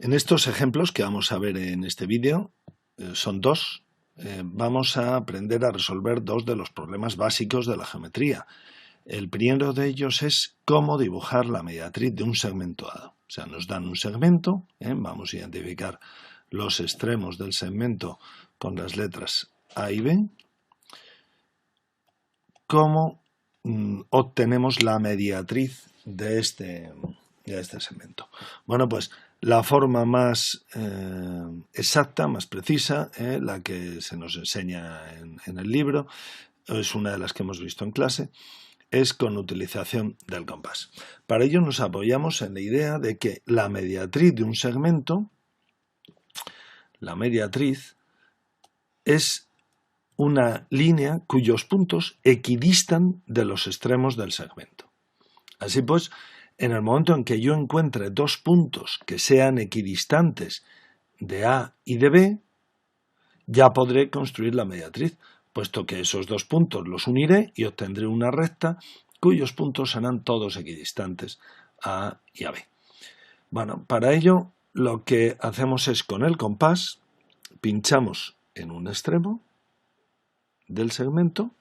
En estos ejemplos que vamos a ver en este vídeo, son dos, vamos a aprender a resolver dos de los problemas básicos de la geometría. El primero de ellos es cómo dibujar la mediatriz de un segmento dado. O sea, nos dan un segmento, vamos a identificar los extremos del segmento con las letras A y B. ¿Cómo obtenemos la mediatriz de este segmento? Bueno, pues la forma más exacta, más precisa, la que se nos enseña en el libro, es una de las que hemos visto en clase, es con utilización del compás. Para ello nos apoyamos en la idea de que la mediatriz de un segmento, la mediatriz, es una línea cuyos puntos equidistan de los extremos del segmento. Así pues, en el momento en que yo encuentre dos puntos que sean equidistantes de A y de B, ya podré construir la mediatriz, puesto que esos dos puntos los uniré y obtendré una recta cuyos puntos serán todos equidistantes a A y a B. Bueno, para ello lo que hacemos es con el compás, pinchamos en un extremo del segmento,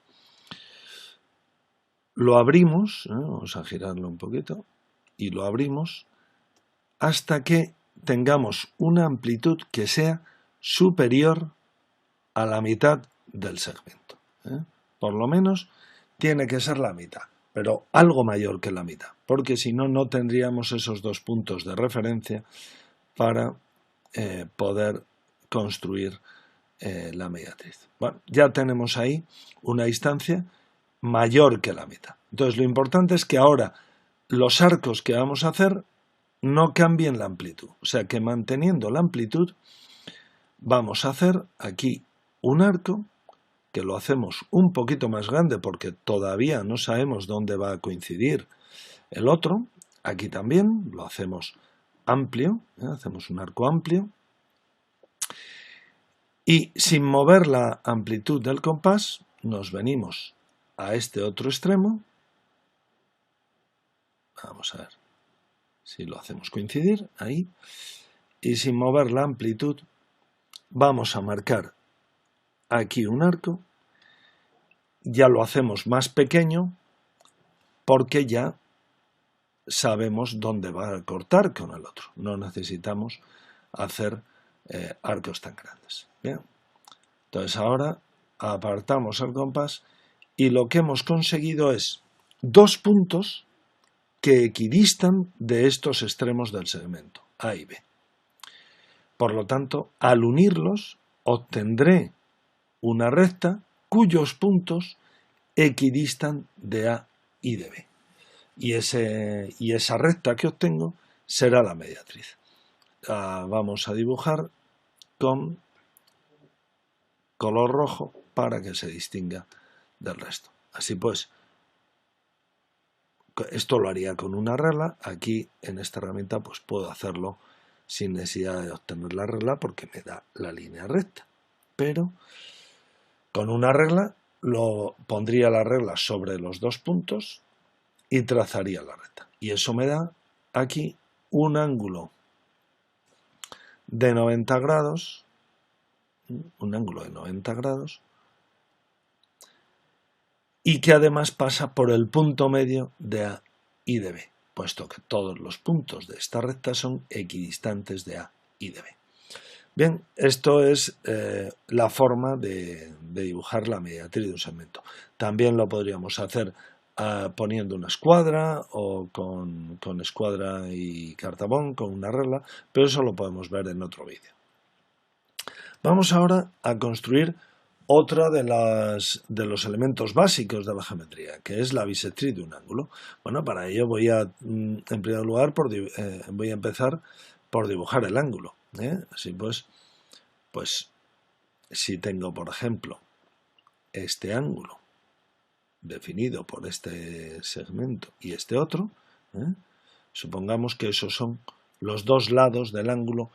lo abrimos, vamos a girarlo un poquito, y lo abrimos hasta que tengamos una amplitud que sea superior a la mitad del segmento. Por lo menos tiene que ser la mitad, pero algo mayor que la mitad, porque si no, no tendríamos esos dos puntos de referencia para poder construir la mediatriz. Bueno, ya tenemos ahí una distancia mayor que la mitad. Entonces lo importante es que ahora los arcos que vamos a hacer no cambien la amplitud. O sea que manteniendo la amplitud vamos a hacer aquí un arco que lo hacemos un poquito más grande porque todavía no sabemos dónde va a coincidir el otro. Aquí también lo hacemos amplio, hacemos un arco amplio. Y sin mover la amplitud del compás, nos venimos a este otro extremo. Vamos a ver si lo hacemos coincidir, ahí. Y sin mover la amplitud, vamos a marcar aquí un arco. Ya lo hacemos más pequeño porque ya sabemos dónde va a cortar con el otro. No necesitamos hacer arcos tan grandes. Bien. Entonces ahora apartamos el compás y lo que hemos conseguido es dos puntos que equidistan de estos extremos del segmento, A y B. Por lo tanto, al unirlos, obtendré una recta cuyos puntos equidistan de A y de B. Y esa recta que obtengo será la mediatriz. Vamos a dibujar con color rojo para que se distinga del resto. Así pues, esto lo haría con una regla. Aquí en esta herramienta pues puedo hacerlo sin necesidad de obtener la regla porque me da la línea recta. Pero con una regla pondría la regla sobre los dos puntos y trazaría la recta. Y eso me da aquí un ángulo de 90 grados, y que además pasa por el punto medio de A y de B, puesto que todos los puntos de esta recta son equidistantes de A y de B. Bien, esto es la forma de dibujar la mediatriz de un segmento. También lo podríamos hacer poniendo una escuadra o con escuadra y cartabón, con una regla, pero eso lo podemos ver en otro vídeo. Vamos ahora a construir otra de los elementos básicos de la geometría, que es la bisectriz de un ángulo. Bueno, para ello en primer lugar, voy a empezar por dibujar el ángulo. Así pues, si tengo, por ejemplo, este ángulo definido por este segmento y este otro, supongamos que esos son los dos lados del ángulo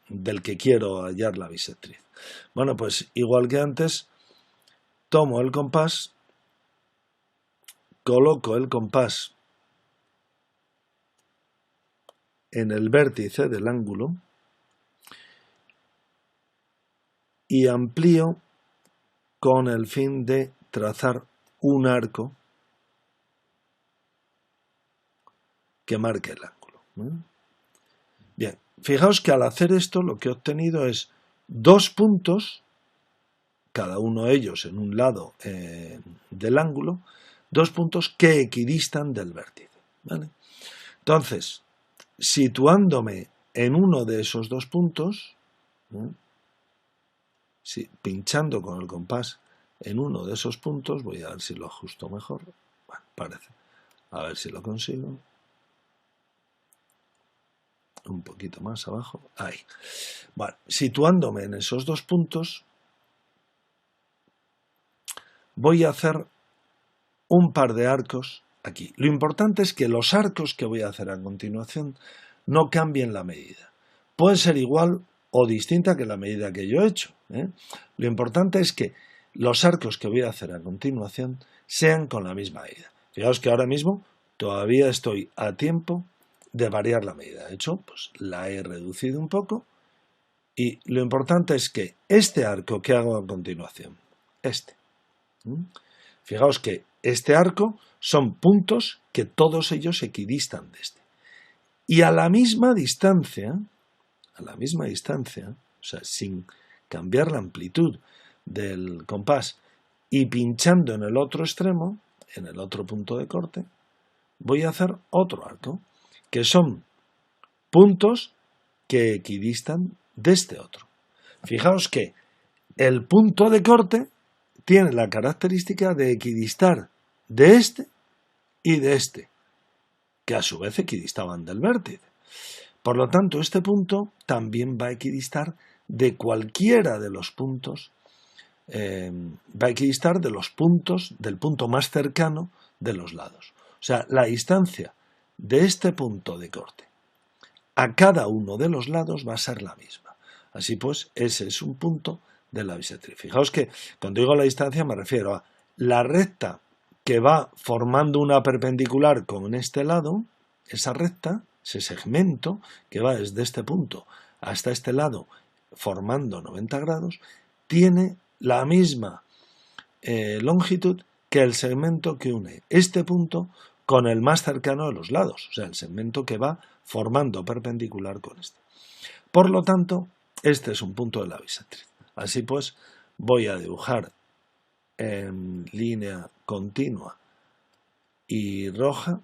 del que quiero hallar la bisectriz. Bueno, pues igual que antes, tomo el compás, coloco el compás en el vértice del ángulo y amplío con el fin de trazar un arco que marque el ángulo. Bien, fijaos que al hacer esto lo que he obtenido es dos puntos, cada uno de ellos en un lado del ángulo, dos puntos que equidistan del vértice, ¿vale? Entonces, situándome en uno de esos dos puntos, pinchando con el compás en uno de esos puntos, voy a ver si lo ajusto mejor, bueno, parece, a ver si lo consigo, un poquito más abajo, ahí, bueno, situándome en esos dos puntos, voy a hacer un par de arcos aquí. Lo importante es que los arcos que voy a hacer a continuación no cambien la medida. Puede ser igual o distinta que la medida que yo he hecho, ¿eh? Lo importante es que los arcos que voy a hacer a continuación sean con la misma medida. Fijaos que ahora mismo todavía estoy a tiempo de variar la medida. De hecho, pues la he reducido un poco y lo importante es que este arco que hago a continuación, fijaos que este arco son puntos que todos ellos equidistan de este. Y a la misma distancia, o sea, sin cambiar la amplitud del compás y pinchando en el otro extremo, en el otro punto de corte, voy a hacer otro arco, que son puntos que equidistan de este otro. Fijaos que el punto de corte tiene la característica de equidistar de este y de este, que a su vez equidistaban del vértice. Por lo tanto, este punto también va a equidistar de cualquiera de los puntos, va a equidistar de los puntos del punto más cercano de los lados. O sea, la distancia de este punto de corte a cada uno de los lados va a ser la misma. Así pues, ese es un punto de la bisectriz. Fijaos que cuando digo la distancia me refiero a la recta que va formando una perpendicular con este lado, esa recta, ese segmento que va desde este punto hasta este lado formando 90 grados, tiene la misma longitud que el segmento que une este punto con el más cercano de los lados, o sea, el segmento que va formando perpendicular con este. Por lo tanto, este es un punto de la bisectriz. Así pues, voy a dibujar en línea continua y roja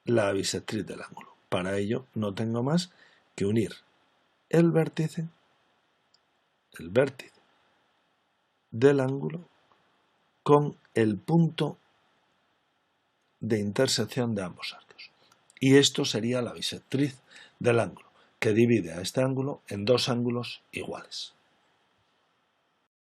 la bisectriz del ángulo. Para ello no tengo más que unir el vértice del ángulo con el punto de intersección de ambos arcos. Y esto sería la bisectriz del ángulo, que divide a este ángulo en dos ángulos iguales.